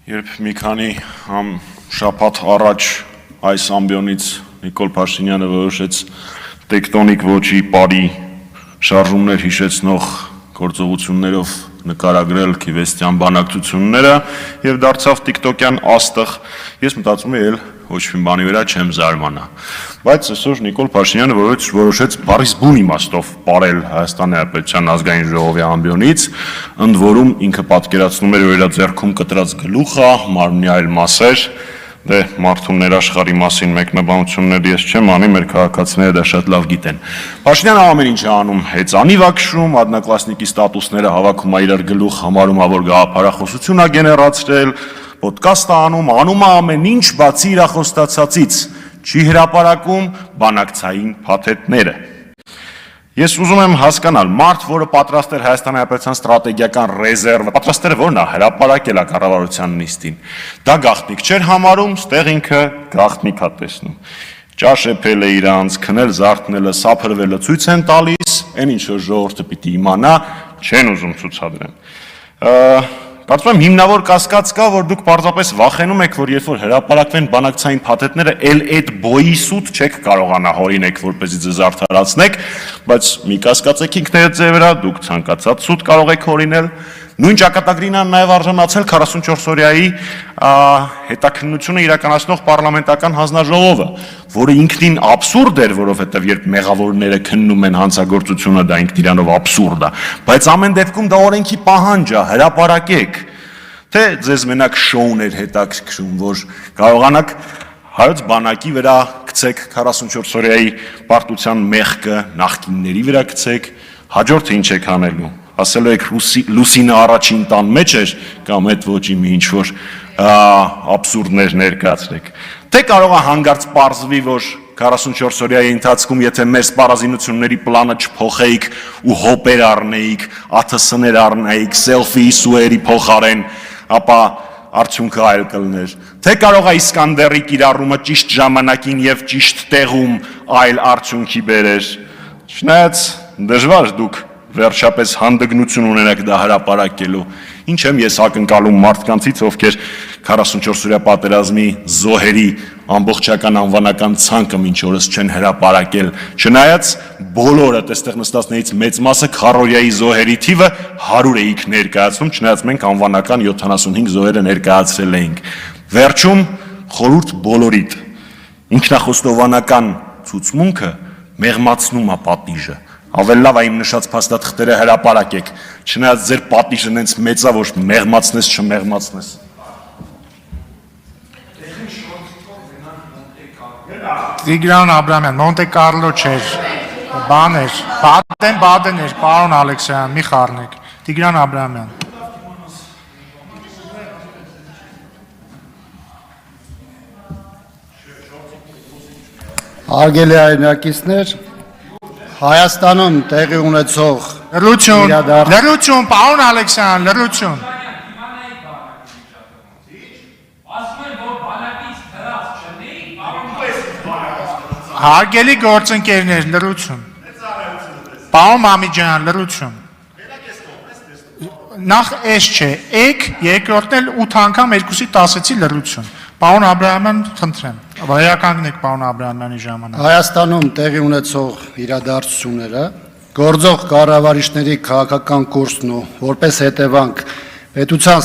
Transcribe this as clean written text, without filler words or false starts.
Երբ մի քանի շաբաթ առաջ այս ամբիոնից Նիկոլ Փաշինյանը որոշեց տեկտոնիկ ոճի բարի շարժումներ հիշեցնող գործողություններով նկարագրել քիվեստյան բանակցությունները եւ դարձավ տիկտոկյան աստղ, ես մտածում եմ ոչ մի բանի վրա չեմ զարմանա, բայց այսօր Նիկոլ Փաշինյանը որոշեց բարիս բուն իմաստով ապարել Հայաստանի Հանրապետության ազգային ժողովի ամբիոնից, ընդ որում ինքը պատկերացնում էր, որ իր ձեռքում կտրած գլուխը, մարմնի այլ մասեր, դե մարդու ներաշխարհի մասին մեկնաբանություններ ես չեմ անի, մեր քաղաքացիները դա շատ լավ գիտեն։ Փաշինյանը ամեն ինչ է անում, հեծանիվ է քշում, одноклассники ստատուսները հավաքում է իրար գլուխ, համարում է, որ գաղափարախոսություն է գեներացրել, ոդկաստ է անում է ամեն ինչ, բացի իր խոստացածից, չի հրապարակում բանակցային փաթեթները։ Ես ուզում եմ հասկանալ, մարդ, որը պատրաստ էր Հայաստանի Հանրապետության ստրատեգիական ռեզերվը, պատրաստ էր որն է հրապարակել կառավարության նիստին, դա գաղտնիք չէր համարում, ստեղ ինքը գաղտնիք է տեսնում։ Ճաշեպել է իրանց, քնել զարթնելը, սափրվելը ցույց են տալիս, այն ինչ որ ժողովուրդը պիտի իմանա, չեն ուզում ցուցադրեն։ Կարծում եմ հիմնավոր կասկած կա, որ դուք պարզապես վախենում եք, որ երբ որ հրապարակվեն բանակցային փաթեթները, այդ բոյի սուտ չեք կարողանա հորինեք, որպեսզի ձեզ արդարացնեք, բայց մի կասկած եք ինքներդ ձեր վրա, դուք ցանկացած սուտ կարող եք հորինել։ Նույն ճակատագրին է նաև արժանացել 44 օրյայի հետաքննությունը իրականացնող պարլամենտական հանձնաժողովը, որը ինքնին աբսուրդ էր, որովհետև երբ մեղավորները քննում են հանցագործությունը, դա ինքն իրանով աբսուրդ է, բայց ամեն դեպքում դա օրենքի պահանջ է, հրապարակեք, թե ձեզ մենակ շոուն էր հետաքրքրում, որ կարողանաք հայոց բանակի վրա գցեք 44 օրյայի պարտության մեղքը, նախկինների վրա գցեք, հաջորդը ինչ եք անելու։ Ասելու եք Լուսինը առաջին տան մեջ էր, կամ այդ ոճի մի ինչ-որ աբսուրդներ ներկայացրեք։ Թե կարող է հանգարց պարզվի, որ 44 օրյայի ընթացքում, եթե մեր սպառազինությունների պլանը չփոխեիք ու հոպեր առնեիք, ԱԹՍ-ներ առնեիք, սելֆի սուերի փոխարեն, ապա արդյունքը այլ կլներ։ Թե կարող է Իսկանդերի կիրառումը ճիշտ ժամանակին եւ ճիշտ տեղում այլ արդյունքի բերեր։ Չնայած դժվար դուք վերջապես հանդգնություն ունենաք դա հրապարակելու։ Ինչ եմ ես ակնկալում մարդկանցից, ովքեր 44 օրյա պատերազմի զոհերի ամբողջական անվանական ցանկը մինչ օրս չեն հրապարակել, չնայած բոլորը այստեղ նստածներից մեծ մասը քառօրյայի զոհերի թիվը 100 էիք ներկայացնում, չնայած մենք անվանական 75 զոհերը ներկայացրել էինք։ Վերջում խորհուրդ բոլորիդ, ինքնախոստովանական ցուցմունքը մեղմացնում է պատիժը։ Ավելի լավ է իմ նշած փաստաթղթերը հրապարակեք, չնայած ձեր պատիժը նենց մեծ է, որ մեղմացնես, չմեղմացնես։ Տիգրան Աբրամյան, Մոնտե Կարլո չէր, բան էր, Բադեն էր, պարոն Ալեքսյան, մի խառնեք, Տիգրան Աբրամյան։ Հարգելի հայրենակիցներ, Հայաստանում տեղի ունեցող լրություն, պարոն Ալեքսյան, լրություն։ Հարգելի գործընկերներ, լրություն։ Պարոն Մամիջյան, լրություն։ Նախ էս չէ, երկրորդն էլ 8 անգամ 2-ի 10-ի լրություն։ Պարոն Աբրահամյան, խնդրեմ, վերականգնեք պարոն Աբրահամյանի ժամանակ։ Հայաստանում տեղի ունեցող իրադարձությունները, գործող կառավարիչների քաղաքական կուրսն ու որպես հետևանք պետության